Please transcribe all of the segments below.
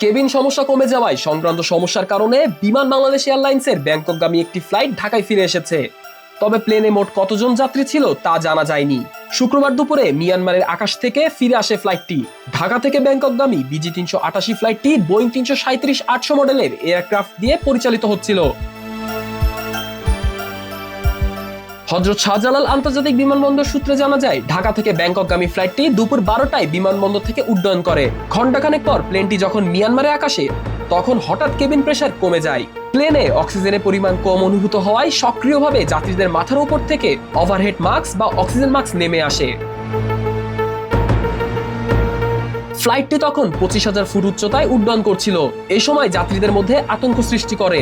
Cabin সমস্যা কমে যাওয়ায় সংক্রান্ত সমস্যার কারণে বিমান বাংলাদেশ এয়ারলাইন্সের ব্যাংককগামী একটি ফ্লাইট ঢাকায় ফিরে এসেছে। তবে প্লেনে মোট কতজন যাত্রী ছিল তা জানা যায়নি। শুক্রবার দুপুরে মিয়ানমারের আকাশ থেকে ফিরে আসে ফ্লাইটটি। ঢাকা থেকে ব্যাংককগামী BG 388 ফ্লাইটটি বোয়িং 337-800 মডেলের এয়ারক্রাফট দিয়ে পরিচালিত হচ্ছিল। হযরত শাহজালাল আন্তর্জাতিক বিমানবন্দর সূত্রে জানা যায়, ঢাকা থেকে ব্যাংককগামী ফ্লাইটটি দুপুর 12টায় বিমানবন্দর থেকে উড্ডয়ন করে। ঘণ্টাখানেক পর প্লেনটি যখন মিয়ানমারে আকাশে, তখন হঠাৎ কেবিন প্রেসার কমে যায়। প্লেনে অক্সিজেনের পরিমাণ কম অনুভূত হওয়ায় সক্রিয়ভাবে যাত্রীদের মাথার উপর থেকে ওভারহেড মাস্ক বা অক্সিজেন মাস্ক নেমে আসে। ফ্লাইটটি তখন 25,000 ফুট উচ্চতায় উড্ডয়ন করছিল। এই সময় যাত্রীদের মধ্যে আতঙ্ক সৃষ্টি করে।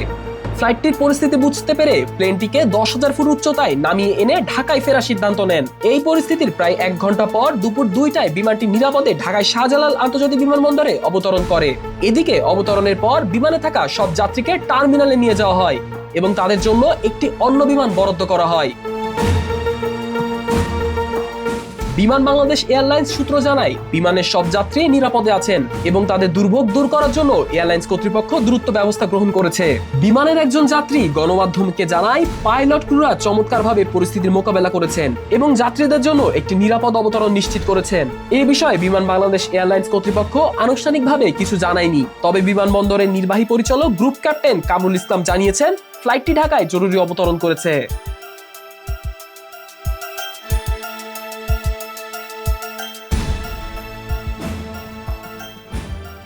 ফ্লাইটটির পরিস্থিতি বুঝতে পেরে প্লেনটিকে 10,000 ফুট উচ্চতায় নামিয়ে এনে ঢাকায় ফেরার সিদ্ধান্ত নেন। এই পরিস্থিতির প্রায় 1 ঘন্টা পর দুপুর 2টায় বিমানটি নিরাপদে ঢাকায় শাহজালাল আন্তর্জাতিক বিমানবন্দরে অবতরণ করে। এদিকে অবতরণের পর বিমানে থাকা সব যাত্রীকে টার্মিনালে নিয়ে যাওয়া হয় এবং তাদের জন্য একটি অন্য বিমান বরাদ্দ করা হয়। বিমান বাংলাদেশ এয়ারলাইন্স সূত্র জানায়, বিমানের সব যাত্রী নিরাপদে আছেন এবং তাদের দুর্ভোগ দূর করার জন্য এয়ারলাইন্স কর্তৃপক্ষ দ্রুত ব্যবস্থা গ্রহণ করেছে। বিমানের একজন যাত্রী গণমাধ্যমকে জানায়, পাইলট ক্রুরা চমৎকারভাবে পরিস্থিতির মোকাবেলা করেছেন এবং যাত্রীদের জন্য একটি নিরাপদ অবতরণ নিশ্চিত করেছেন। এই বিষয়ে বিমান বাংলাদেশ এয়ারলাইন্স কর্তৃপক্ষ আনুষ্ঠানিকভাবে কিছু জানায়নি। তবে বিমানবন্দরের নির্বাহী পরিচালক গ্রুপ ক্যাপ্টেন কামরুল ইসলাম জানিয়েছেন, ফ্লাইটটি ঢাকায় জরুরি অবতরণ করেছে।